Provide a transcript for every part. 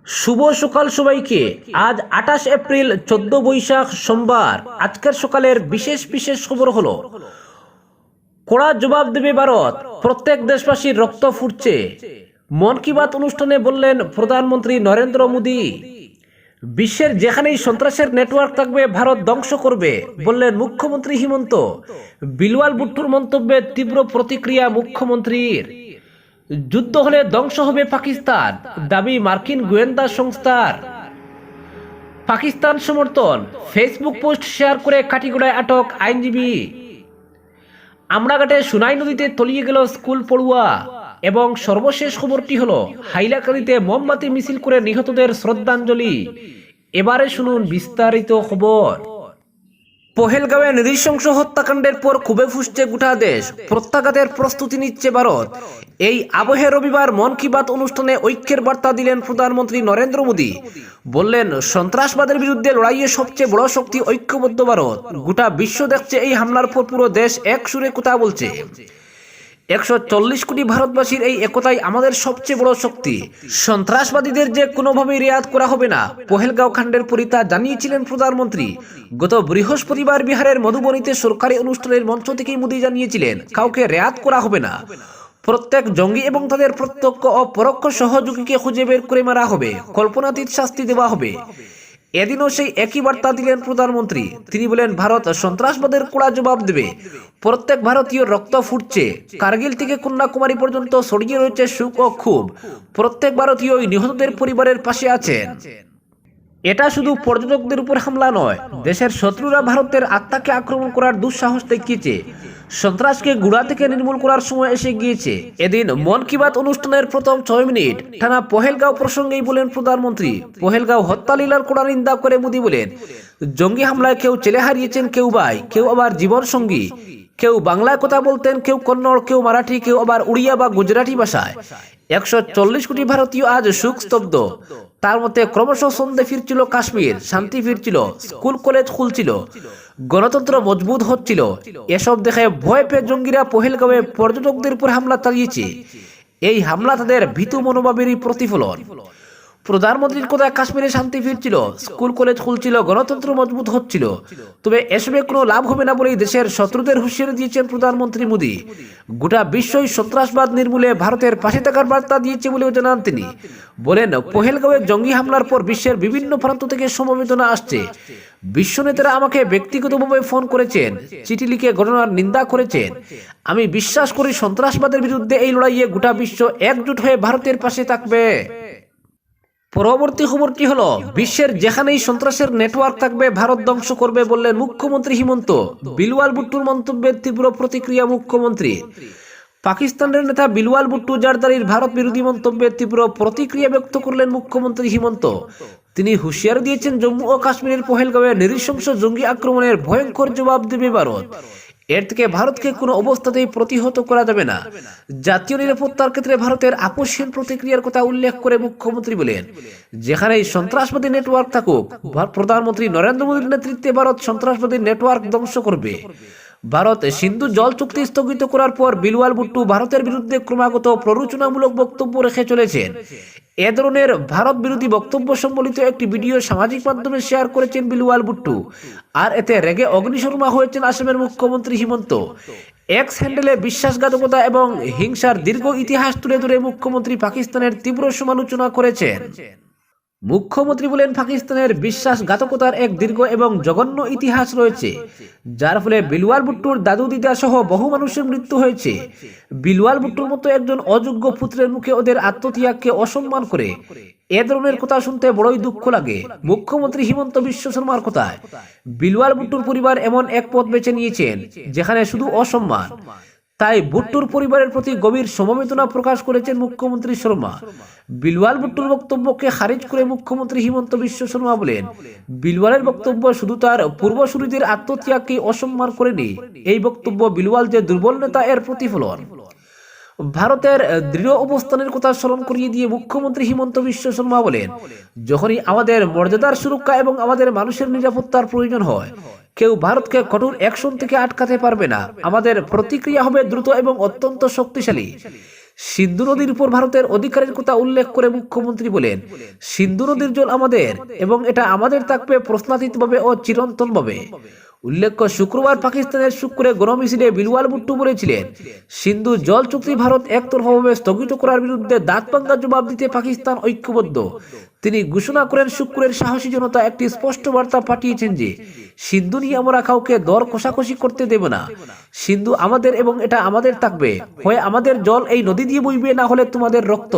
শুভ সকাল সবাইকে। আজ 28 এপ্রিল 14 বৈশাখ সোমবার। আজকের সকালের বিশেষ বিশেষ খবর হলো, কড়া জবাব দেবে ভারত, প্রত্যেক দেশবাসীর রক্ত ফুটছে। মন কি বাত অনুষ্ঠানে বললেন প্রধানমন্ত্রী নরেন্দ্র মোদী। বিশ্বের যেখানেই সন্ত্রাসের নেটওয়ার্ক থাকবে ভারত ধ্বংস করবে, বললেন মুখ্যমন্ত্রী হিমন্ত। বিলওয়াল ভুট্টোর মন্তব্যে তীব্র প্রতিক্রিয়া মুখ্যমন্ত্রীর। যুদ্ধ হলে ধ্বংস হবে পাকিস্তান, দাবি মার্কিন গোয়েন্দা সংস্থার। পাকিস্তান সমর্থন, ফেসবুক পোস্ট শেয়ার করে কাটিগড়ায় আটক আইনজীবী। আমরাঘাটে সুনাই নদীতে তলিয়ে গেল স্কুল পড়ুয়া। এবং সর্বশেষ খবরটি হলো, হাইলাকান্দিতে মোমবাতি মিছিল করে নিহতদের শ্রদ্ধাঞ্জলি। এবারে শুনুন বিস্তারিত খবর। পহেলগাঁওয়ে নৃশংস হত্যাকাণ্ডের পর ক্ষোভে ফুঁসছে গোটা দেশ, প্রত্যাঘাতের প্রস্তুতি নিচ্ছে ভারত। এই আবহে রবিবার মন কি বাত অনুষ্ঠানে ঐক্যের বার্তা দিলেন প্রধানমন্ত্রী নরেন্দ্র মোদী। বললেন, সন্ত্রাসবাদের বিরুদ্ধে লড়াইয়ে সবচেয়ে বড় শক্তি ঐক্যবদ্ধ ভারত। গোটা বিশ্ব দেখছে এই হামলার পর পুরো দেশ এক সুরে কথা বলছে। 140 কোটি ভারতবাসীর এই একতাই আমাদের সবচেয়ে বড় শক্তি। সন্ত্রাসবাদীদের যে কোনোভাবেই রেয়াত করা হবে না, পহেলগাঁও কাণ্ডের পরই তা জানিয়েছিলেন প্রধানমন্ত্রী। গত বৃহস্পতিবার বিহারের মধুবনীতে সরকারি অনুষ্ঠানের মঞ্চ থেকেই মোদী জানিয়েছিলেন, কাউকে রেয়াত করা হবে না। প্রত্যেক জঙ্গি এবং তাদের প্রত্যক্ষ ও পরোক্ষ সহযোগীকে খুঁজে বের করে মারা হবে, কল্পনাতীত শাস্তি দেওয়া হবে। এদিনও সেই একই বার্তা দিলেন প্রধানমন্ত্রী। তিনি বলেন, ভারত সন্ত্রাসবাদের কড়া জবাব দেবে। প্রত্যেক ভারতীয় রক্ত ফুটছে। কার্গিল থেকে কন্যাকুমারী পর্যন্ত ছড়িয়ে রয়েছে সুখ ও ক্ষোভ। প্রত্যেক ভারতীয় নিহতদের পরিবারের পাশে আছেন। এটা শুধু পর্যটকদের উপর হামলা নয়, দেশের শত্রুরা ভারতের আত্মাকে আক্রমণ করার দুঃসাহস দেখিয়েছে। সন্ত্রাসকে গোড়া থেকে নির্মূল করার সময় এসে গিয়েছে। এদিন মন কি বাত অনুষ্ঠানের প্রথম 6 মিনিট টানা পহেলগাঁও প্রসঙ্গেই বলেন প্রধানমন্ত্রী। পহেলগাঁও হত্যালীলার কড়া নিন্দা করে মোদী বলেন, জঙ্গি হামলায় কেউ ছেলে হারিয়েছেন, কেউ ভাই, কেউ আবার জীবন সঙ্গী। কেউ বাংলায় কথা বলতেন, কেউ কন্নড়, কেউ মারাঠি, কেউ আবার উড়িয়া বা গুজরাটি ভাষায়। 140 কোটি ভারতীয় আজ শোক স্তব্ধ। তার মধ্যে ক্রমশ সন্ধে ফিরছিল কাশ্মীর, শান্তি ফিরছিল, স্কুল কলেজ খুলছিল, গণতন্ত্র মজবুত হচ্ছিল। এসব দেখে ভয় পেয়ে জঙ্গিরা পহেলগাঁওয়ে পর্যটকদের উপর হামলা চালিয়েছে। এই হামলা তাদের ভীতু মনোভাবেরই প্রতিফলন। প্রধানমন্ত্রীর কথায় কাশ্মীরে শান্তি ফিরছিল, স্কুল কলেজ খুলছিল, গণতন্ত্র মজবুত হচ্ছিল। তবে এসবে কোনো লাভ হবে না বলেই দেশের শত্রুদের হুঁশিয়ারি দিয়েছেন প্রধানমন্ত্রী মোদী। গোটা বিশ্বই সন্ত্রাসবাদ নির্মূলে ভারতের পাশে থাকার বার্তা দিয়েছে বলেও জানান তিনি। বলেন, পহেলগাঁওয়ে জঙ্গি হামলার পর বিশ্বের বিভিন্ন প্রান্ত থেকে সমবেদনা আসছে। বিশ্ব নেতারা আমাকে ব্যক্তিগতভাবে ফোন করেছেন, চিঠি লিখে ঘটনার নিন্দা করেছেন। আমি বিশ্বাস করি সন্ত্রাসবাদের বিরুদ্ধে এই লড়াইয়ে গোটা বিশ্ব একজোট হয়ে ভারতের পাশে থাকবে। পরবর্তী খবরটি হলো, বিশ্বের যেখানেই সন্ত্রাসের নেটওয়ার্ক থাকবে ভারত ধ্বংস করবে, বললেন মুখ্যমন্ত্রী হিমন্ত। বিলওয়াল ভুট্টোর মন্তব্যের তীব্র প্রতিক্রিয়া মুখ্যমন্ত্রী। পাকিস্তানের নেতা বিলওয়াল ভুট্টো জারদারির ভারত বিরোধী মন্তব্যের তীব্র প্রতিক্রিয়া ব্যক্ত করলেন মুখ্যমন্ত্রী হিমন্ত। তিনি হুঁশিয়ারি দিয়েছেন, জম্মু ও কাশ্মীরের পহেলগাঁওয়ে নৃশংস জঙ্গি আক্রমণের ভয়ঙ্কর জবাব দেবে ভারত। এর থেকে ভারতকে কোনো অবস্থাতেই প্রতিহত করা যাবে না। জাতীয় নিরাপত্তার ক্ষেত্রে ভারতের আপোষহীন প্রতিক্রিয়ার কথা উল্লেখ করে মুখ্যমন্ত্রী বলেন, যেখানেই সন্ত্রাসবাদী নেটওয়ার্ক থাকুক, প্রধানমন্ত্রী নরেন্দ্র মোদীর নেতৃত্বে ভারত সন্ত্রাসবাদী নেটওয়ার্ক ধ্বংস করবে। ভারত সিন্ধু জল চুক্তি স্থগিত করার পর বিলওয়াল ভুট্টো ভারতের বিরুদ্ধে ক্রমাগত প্ররোচনামূলক বক্তব্য রেখে চলেছেন। এ ধরনের ভারত বিরোধী বক্তব্য সম্বলিত একটি ভিডিও সামাজিক মাধ্যমে শেয়ার করেছেন বিলওয়াল ভুট্টো। আর এতে রেগে অগ্নিশর্মা হয়েছেন আসামের মুখ্যমন্ত্রী হিমন্ত। এক্স হ্যান্ডেলে বিশ্বাসঘাতকতা এবং হিংসার দীর্ঘ ইতিহাস তুলে ধরে মুখ্যমন্ত্রী পাকিস্তানের তীব্র সমালোচনা করেছেন। মুখ্যমন্ত্রী বলেন, পাকিস্তানের বিশ্বাসঘাতকতার এক দীর্ঘ এবং জঘন্য ইতিহাস রয়েছে, যার ফলে বিলওয়াল ভুট্টোর দাদু দিদা সহ বহু মানুষের মৃত্যু হয়েছে। বিলওয়াল ভুট্টোর মতো একজন অযোগ্য পুত্রের মুখে ওদের আত্মত্যাগকে অসম্মান করে এ ধরনের কথা শুনতে বড়ই দুঃখ লাগে। মুখ্যমন্ত্রী হিমন্ত বিশ্ব শর্মার কথায়, বিলওয়াল ভুট্টোর পরিবার এমন এক পথ বেছে নিয়েছেন যেখানে শুধু অসম্মান। তাই ভুট্টোর পরিবারের প্রতি গভীর সমবেদনা প্রকাশ করেছেন মুখ্যমন্ত্রী শর্মা। বিলওয়াল ভুট্টোর বক্তব্যকে খারিজ করে মুখ্যমন্ত্রী হিমন্ত বিশ্ব শর্মা বলেন, বিলওয়ালের বক্তব্য শুধু তার পূর্বসূরীদের আত্মত্যাগকে অসম্মান করেনি, এই বক্তব্য বিলওয়াল যে দুর্বল নেতা এর প্রতিফলন। ভারতের দৃঢ় অবস্থানের কথা স্মরণ করিয়ে দিয়ে মুখ্যমন্ত্রী হিমন্ত বিশ্ব শর্মা বলেন, যখনই আমাদের মর্যাদার সুরক্ষা এবং আমাদের মানুষের নিরাপত্তার প্রয়োজন হয়, কেউ ভারতকে কঠোর অ্যাকশন থেকে আটকাতে পারবে না। আমাদের প্রতিক্রিয়া হবে দ্রুত এবং অত্যন্ত শক্তিশালী। সিন্ধু নদীর উপর ভারতের অধিকারের কথা উল্লেখ করে মুখ্যমন্ত্রী বলেন, সিন্ধু নদীর জল আমাদের এবং এটা আমাদের থাকবে প্রশ্নাতীতভাবে ও চিরন্তনভাবে। উল্লেখ্য, শুক্রবার পাকিস্তানের শুক্রে গণমিছিলে বিলওয়াল ভুট্টো বলেছিলেন, সিন্ধু জল চুক্তি ভারত একতরফাভাবে স্থগিত করার বিরুদ্ধে দাঁতভাঙ্গা জবাব দিতে পাকিস্তান ঐক্যবদ্ধ। তিনি ঘোষণা করেন, শুক্রের সাহসী জনতা একটি স্পষ্ট বার্তা পাঠিয়েছেন যে সিন্ধু নিয়ে আমরা কাউকে দর কষাকষি করতে দেব না। সিন্ধু আমাদের এবং এটা আমাদের থাকবে, হয় আমাদের জল এই নদী দিয়ে বইবে, না হলে তোমাদের রক্ত।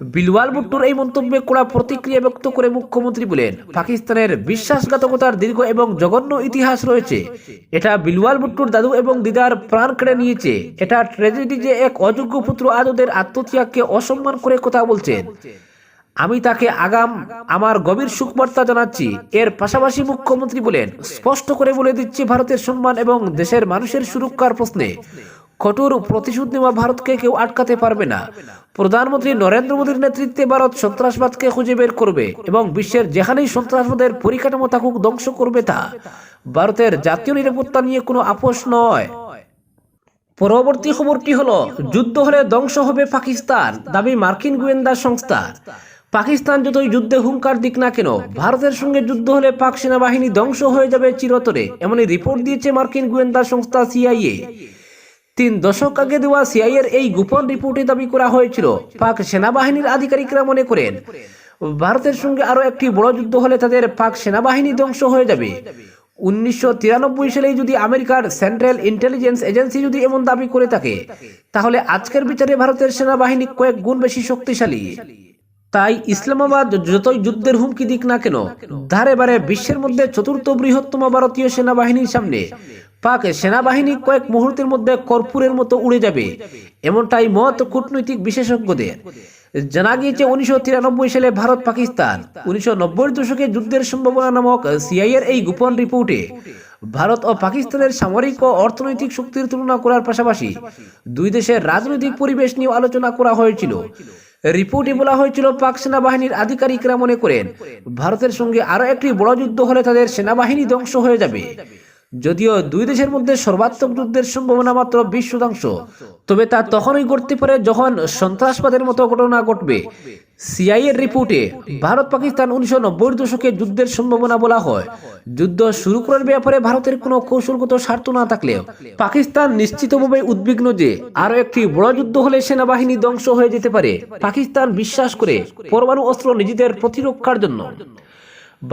বিলওয়াল ভুট্টোর এই মন্তব্যে কড়া প্রতিক্রিয়া ব্যক্ত করে মুখ্যমন্ত্রী বলেন, পাকিস্তানের বিশ্বাসঘাতকতার দীর্ঘ এবং জঘন্য ইতিহাস রয়েছে। এটা বিলওয়াল ভুট্টোর দাদু এবং দিদার প্রাণ কেড়ে নিয়েছে। এটা ট্র্যাজেডি যে এক অযোগ্য পুত্র আজ ওদের আত্মত্যাগকে অসম্মান করে কথা বলছেন। আমি তাকে আমার গভীর শোকবার্তা জানাচ্ছি। এর পাশাপাশি মুখ্যমন্ত্রী বলেন, স্পষ্ট করে বলে দিচ্ছি, ভারতের সম্মান এবং দেশের মানুষের সুরক্ষার প্রশ্নে কঠোর প্রতিশোধ নেওয়া ভারতকে কেউ আটকাতে পারবে না। প্রধানমন্ত্রী নরেন্দ্র মোদীর নেতৃত্বে ভারত সন্ত্রাসবাদকে খুঁজে বের করবে এবং বিশ্বের যেখানেই সন্ত্রাসবাদের পরিকাঠামো থাকুক ধ্বংস করবে তা। ভারতের জাতীয় নিরাপত্তা নিয়ে কোনো আপোষ নয়। পরবর্তী খবরটি হলো, যুদ্ধ হলে ধ্বংস হবে পাকিস্তান, দাবি মার্কিন গোয়েন্দা সংস্থা। পাকিস্তান যতই যুদ্ধে হুঙ্কার দিক না কেন, ভারতের সঙ্গে যুদ্ধ হলে পাক সেনাবাহিনী ধ্বংস হয়ে যাবে চিরতরে, এমনই রিপোর্ট দিয়েছে মার্কিন গোয়েন্দা সংস্থা সিআইএ। 3 দশক আগে দেওয়া সিআইএর এই গোপন রিপোর্টে দাবি করা হয়েছিল, পাক সেনাবাহিনীর আধিকারিকরা মনে করেন ভারতের সঙ্গে আরো একটি বড় যুদ্ধ হলে তাদের পাক সেনাবাহিনী ধ্বংস হয়ে যাবে। 1993 সালে যদি আমেরিকার সেন্ট্রাল ইন্টেলিজেন্স এজেন্সি যদি এমন দাবি করে থাকে, তাহলে আজকের বিচারে ভারতের সেনাবাহিনী কয়েক গুণ বেশি শক্তিশালী। তাই ইসলামাবাদ যতই যুদ্ধের হুমকি দিক না কেন, ধারে বারে বিশ্বের মধ্যে চতুর্থ বৃহত্তম ভারতীয় সেনাবাহিনীর সামনে পাক সেনাবাহিনী কয়েক মুহূর্তের মধ্যে কর্পূরের মতো উড়ে যাবে, এমনটাই মত কূটনৈতিক বিশেষজ্ঞদের। জানা গিয়েছে 1993 সালে ভারত পাকিস্তান 1990-এর দশকে যুদ্ধের সম্ভাবনা নামক সিআইএর এই গোপন রিপোর্টে ভারত ও পাকিস্তানের সামরিক ও অর্থনৈতিক শক্তির তুলনা করার পাশাপাশি দুই দেশের রাজনৈতিক পরিবেশ নিয়ে আলোচনা করা হয়েছিল। রিপোর্টে বলা হয়েছিল, পাক সেনাবাহিনীর আধিকারিকরা মনে করেন ভারতের সঙ্গে আরো একটি বড় যুদ্ধ হলে তাদের সেনাবাহিনী ধ্বংস হয়ে যাবে। যদিও দুই দেশের মধ্যে সর্বাত্মক যুদ্ধের সম্ভাবনা মাত্র 20%, তবে তা তখনই ঘটতে পারে যখন সন্ত্রাসবাদের মতো ঘটনা ঘটবে। সিআইএর রিপোর্টে ভারত পাকিস্তান 1990-এর দশকে যুদ্ধের সম্ভাবনা বলা হয়। যুদ্ধ শুরু করার ব্যাপারে ভারতের কোনো কৌশলগত স্বার্থ না থাকলেও পাকিস্তান নিশ্চিতভাবে উদ্বিগ্ন যে আরো একটি বড় যুদ্ধ হলে সেনাবাহিনী ধ্বংস হয়ে যেতে পারে। পাকিস্তান বিশ্বাস করে পরমাণু অস্ত্র নিজেদের প্রতিরক্ষার জন্য।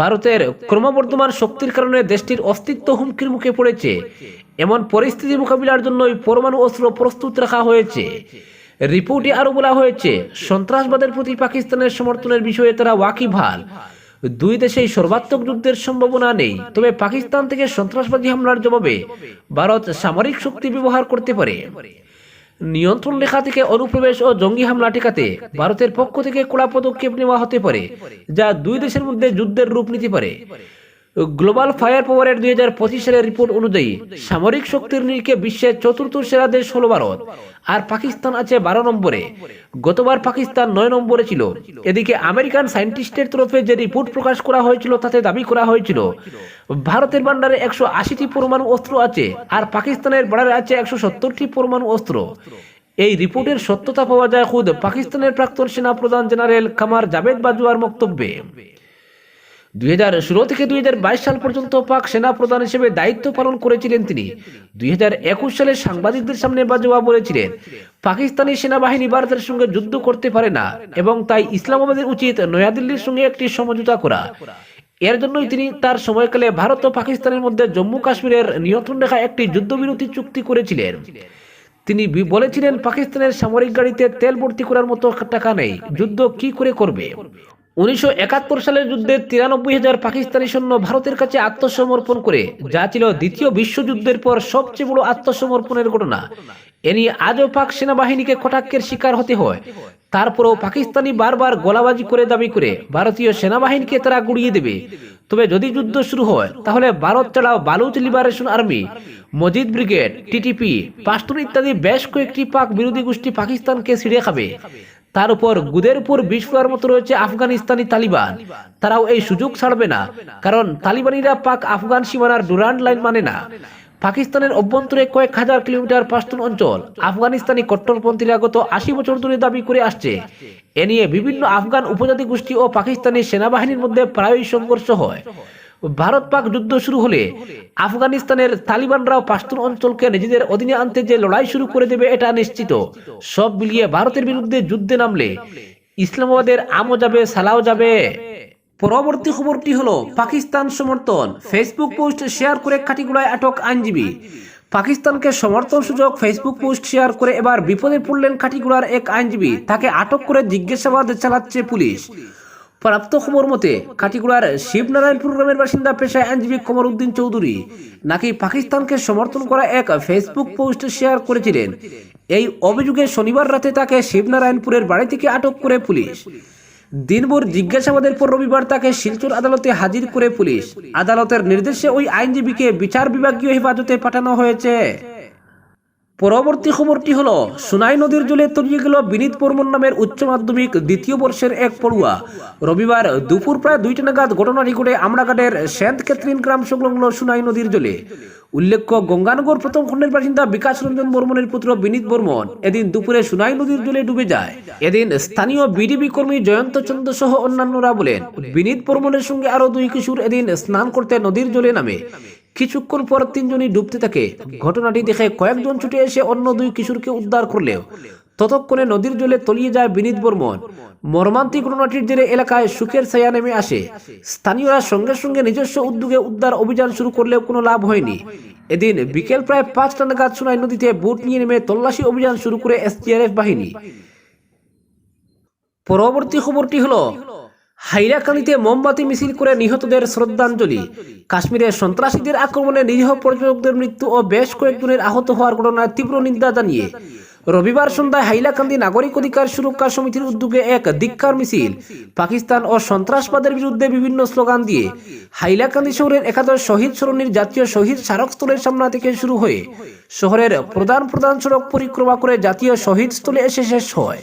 ভারতের ক্রমবর্ধমান শক্তির কারণে দেশটির অস্তিত্ব হুমকির মুখে পড়েছে। এমন পরিস্থিতি মোকাবিলার জন্যই পরমাণু অস্ত্র প্রস্তুত রাখা হয়েছে। রিপোর্টে আরো বলা হয়েছে, সন্ত্রাসবাদের প্রতি পাকিস্তানের সমর্থনের বিষয়ে তারা ওয়াকিবহাল। দুই দেশেই সর্বাত্মক যুদ্ধের সম্ভাবনা নেই, তবে পাকিস্তান থেকে সন্ত্রাসবাদী হামলার জবাবে ভারত সামরিক শক্তি ব্যবহার করতে পারে। নিয়ন্ত্রণ রেখা থেকে অনুপ্রবেশ ও জঙ্গি হামলা ঠেকাতে ভারতের পক্ষ থেকে কড়া পদক্ষেপ নেওয়া হতে পারে, যা দুই দেশের মধ্যে যুদ্ধের রূপ নিতে পারে। গ্লোবাল ফায়ার পাওয়ারের 2025 সালের রিপোর্ট অনুযায়ী সামরিক শক্তির নিরিখে বিশ্বের চতুর্থ সেরা দেশ হল ভারত, আর পাকিস্তান আছে 12 নম্বরে। গতবার পাকিস্তান 9 নম্বরে ছিল। এদিকে আমেরিকান সায়েন্টিস্টের তরফে যে রিপোর্ট প্রকাশ করা হয়েছিল তাতে দাবি করা হয়েছিল ভারতের ভান্ডারে 180টি পরমাণু অস্ত্র আছে, আর পাকিস্তানের ভান্ডারে আছে 170টি পরমাণু অস্ত্র। এই রিপোর্টের সত্যতা পাওয়া যায় খুদ পাকিস্তানের প্রাক্তন সেনা প্রধান জেনারেল কামার জাভেদ বাজওয়ার বক্তব্যে। 2016 থেকে 2022 সাল পর্যন্ত পাক সেনা প্রধান হিসেবে দায়িত্ব পালন করেছিলেন তিনি। 2021 সালে সাংবাদিকদের সামনে বাজওয়া বলেছিলেন, পাকিস্তানি সেনাবাহিনী ভারতের সঙ্গে যুদ্ধ করতে পারে না এবং তাই ইসলামাবাদের উচিত নয়াদিল্লির সঙ্গে একটি সমঝোতা করা। এর জন্যই তিনি তার সময়কালে ভারত ও পাকিস্তানের মধ্যে জম্মু কাশ্মীরের নিয়ন্ত্রণ রেখা একটি যুদ্ধবিরতি চুক্তি করেছিলেন। তিনি বলেছিলেন, পাকিস্তানের সামরিক গাড়িতে তেল ভর্তি করার মতো টাকা নেই, যুদ্ধ কি করে করবে। 1971 সালের যুদ্ধে 93,000 পাকিস্তানি সৈন্য ভারতের কাছে আত্মসমর্পণ করে, যা ছিল দ্বিতীয় বিশ্বযুদ্ধের পর সবচেয়ে বড় আত্মসমর্পণের ঘটনা। এ নিয়ে আজও পাক সেনাবাহিনীকে কটাক্ষের শিকার হতে হয়। তারপরেও পাকিস্তানি বারবার গলাবাজি করে দাবি করে ভারতীয় সেনাবাহিনীকে তারা গুড়িয়ে দেবে। তবে যদি যুদ্ধ শুরু হয় তাহলে ভারত ছাড়াও Baloch liberation army, Majid brigade, TTP, Pashtun ইত্যাদি বেশ কয়েকটি পাক বিরোধী গোষ্ঠী পাকিস্তানকে ছিঁড়ে খাবে। তার উপর গুদের উপর বিষ ফোড়ার মতো রয়েছে আফগানিস্তানি তালিবান। তারাও এই সুযোগ ছাড়বে না, কারণ তালিবানিরা পাক আফগান সীমানার ডুরান্ড লাইন মানে না। পাকিস্তানের অভ্যন্তরে কয়েক হাজার কিলোমিটার পাশতুন অঞ্চল আফগানিস্তানি কট্টরপন্থীরা গত ৮০ বছর ধরে দাবি করে আসছে। এ নিয়ে বিভিন্ন আফগান উপজাতি গোষ্ঠী ও পাকিস্তানি সেনাবাহিনীর মধ্যে প্রায়ই সংঘর্ষ হয়। ভারত পাক যুদ্ধ শুরু হলে আফগানিস্তানের তালিবানরাও পাশতুন অঞ্চলকে নিজেদের অধীনে আনতে যে লড়াই শুরু করে দেবে এটা নিশ্চিত। সব মিলিয়ে ভারতের বিরুদ্ধে যুদ্ধে নামলে ইসলামাবাদের আমও যাবে, সালাও যাবে। পরবর্তী খবরটি হলো পাকিস্তান সমর্থন, ফেসবুক পোস্ট শেয়ার করে কাঠিগোড়ায় আটক আইনজীবী। পাকিস্তানকে সমর্থন সূচক ফেসবুক পোস্ট শেয়ার করে এবার বিপদে পড়লেন কাঠিগোড়ার এক আইনজীবী। তাকে আটক করে জিজ্ঞাসাবাদ চালাচ্ছে পুলিশ। প্রাপ্ত খবর মতে কাঠিগোড়ার শিবনারায়ণপুর গ্রামের বাসিন্দা পেশায় আইনজীবী কমরউদ্দিন চৌধুরী নাকি পাকিস্তানকে সমর্থন করা এক ফেসবুক পোস্ট শেয়ার করেছিলেন। এই অভিযোগে শনিবার রাতে তাকে শিবনারায়ণপুরের বাড়ি থেকে আটক করে পুলিশ। দিনভর জিজ্ঞাসাবাদের পর রবিবার তাকে শিলচর আদালতে হাজির করে পুলিশ। আদালতের নির্দেশে ওই আইনজীবীকে বিচার বিভাগীয় হেফাজতে পাঠানো হয়েছে। পরবর্তী খবরটি হলো সুনাই নদীর জলে তলিয়ে গেল বিনীত বর্মন নামের উচ্চ মাধ্যমিক দ্বিতীয় বর্ষের এক পড়ুয়া। রবিবার দুপুর প্রায় 2টা নাগাদ ঘটনাটি ঘটে আমরাঘাটের সেন্ট ক্যাথরিন গ্রাম সংলগ্ন সুনাই নদীর জলে। উল্লেখ্য, গঙ্গানগর প্রথম খণ্ডের বাসিন্দা বিকাশ রঞ্জন বর্মনের পুত্র বিনীত বর্মন এদিন দুপুরে সুনাই নদীর জলে ডুবে যায়। এদিন স্থানীয় বিডিবি কর্মী জয়ন্ত চন্দ্র সহ অন্যান্যরা বলেন, বিনীত বর্মনের সঙ্গে আরো 2 কিশোর এদিন স্নান করতে নদীর জলে নামে। কিছুক্ষণ পর 3জনই ডুবতে থাকে। ঘটনাটি দেখে কয়েকজন ছুটে এসে অন্য 2 কিশোরকে উদ্ধার করলেও ততক্ষণে নদীর জলে তলিয়ে যায় বিনীত বর্মন। মর্মান্তিক ঘটনাটির জেরে এলাকায় শোকের ছায়া নেমে আসে। স্থানীয়রা সঙ্গে সঙ্গে নিজস্ব উদ্যোগে উদ্ধার অভিযান শুরু করলেও কোনো লাভ হয়নি। এদিন বিকেল প্রায় 5টা নাগাদ সুনাই নদীতে বোট নিয়ে নেমে তল্লাশি অভিযান শুরু করে এসডিআরএফ বাহিনী। পরবর্তী খবরটি হলো হাইলাকান্দিতে মোমবাতি মিছিল করে নিহতদের শ্রদ্ধাঞ্জলি। কাশ্মীরে সন্ত্রাসীদের আক্রমণে নিরীহ পর্যটকদের মৃত্যু ও বেশ কয়েকজনের আহত হওয়ার ঘটনায় তীব্র নিন্দা জানিয়ে রবিবার সন্ধ্যায় হাইলাকান্দি নাগরিক অধিকার সুরক্ষা সমিতির উদ্যোগে এক ধিক্কার মিছিল পাকিস্তান ও সন্ত্রাসবাদের বিরুদ্ধে বিভিন্ন স্লোগান দিয়ে হাইলাকান্দি শহরের একাদশ শহীদ সরণির জাতীয় শহীদ স্মারকস্থলের সামনে থেকে শুরু হয়ে শহরের প্রধান সড়ক পরিক্রমা করে জাতীয় শহীদ স্থলে এসে শেষ হয়।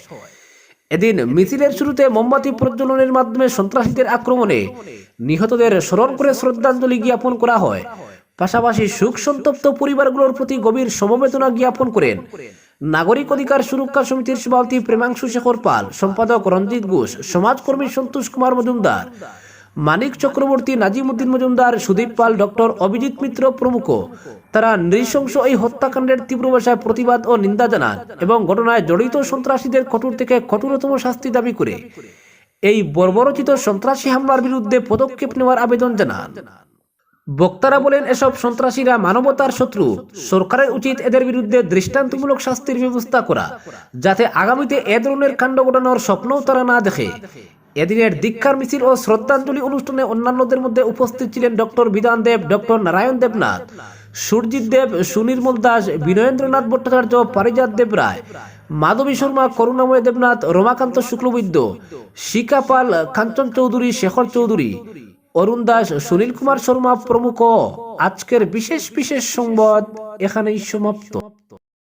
এদিন মিছিলের শুরুতে মোমবাতি প্রজ্বলনের মাধ্যমে সন্ত্রাসীদের আক্রমণে নিহতদের স্মরণ করে শ্রদ্ধাঞ্জলি জ্ঞাপন করা হয়। পাশাপাশি শোক সন্তপ্ত পরিবারগুলোর প্রতি গভীর সমবেদনা জ্ঞাপন করেন নাগরিক অধিকার সুরক্ষা সমিতির সভাপতি প্রেমাংশু শেখর পাল, সম্পাদক রঞ্জিত ঘোষ, সমাজকর্মী সন্তোষ কুমার মজুমদার, মানিক চক্রবর্তী, নাজিম উদ্দিন মজুমদার, সুদীপ পাল, ডক্টর অভিজিৎ মিত্র প্রমুখ। তারা নৃশংস এই হত্যাকাণ্ডের তীব্র ভাষায় প্রতিবাদ ও নিন্দা জানান এবং ঘটনায় জড়িত সন্ত্রাসীদের কঠোর থেকে কঠোরতম শাস্তি দাবি করে এই বর্বরোচিত সন্ত্রাসী হামলার বিরুদ্ধে পদক্ষেপ নেওয়ার আবেদন জানান। বক্তারা বলেন, এসব সন্ত্রাসীরা মানবতার শত্রু। সরকারের উচিত এদের বিরুদ্ধে দৃষ্টান্তমূলক শাস্তির ব্যবস্থা করা, যাতে আগামীতে এ ধরনের কাণ্ড ঘটানোর স্বপ্নও তারা না দেখে। এদিনের ধিক্কার মিছিল ও শ্রদ্ধাঞ্জলি অনুষ্ঠানে অন্যান্যদের মধ্যে উপস্থিত ছিলেন ডক্টর বিধান দেব, ডক্টর নারায়ণ দেবনাথ, সুরজিৎ দেব, সুনির্মল দাস, বিনয়েন্দ্রনাথ ভট্টাচার্য, পারিজাত দেব রায়, মাধবী শর্মা, করুণাময় দেবনাথ, রমাকান্ত শুক্লবৈদ্য, শিকা পাল, কাঞ্চন চৌধুরী, শেখর চৌধুরী, অরুণ দাস, সুনীল কুমার শর্মা প্রমুখ। আজকের বিশেষ সংবাদ এখানেই সমাপ্ত।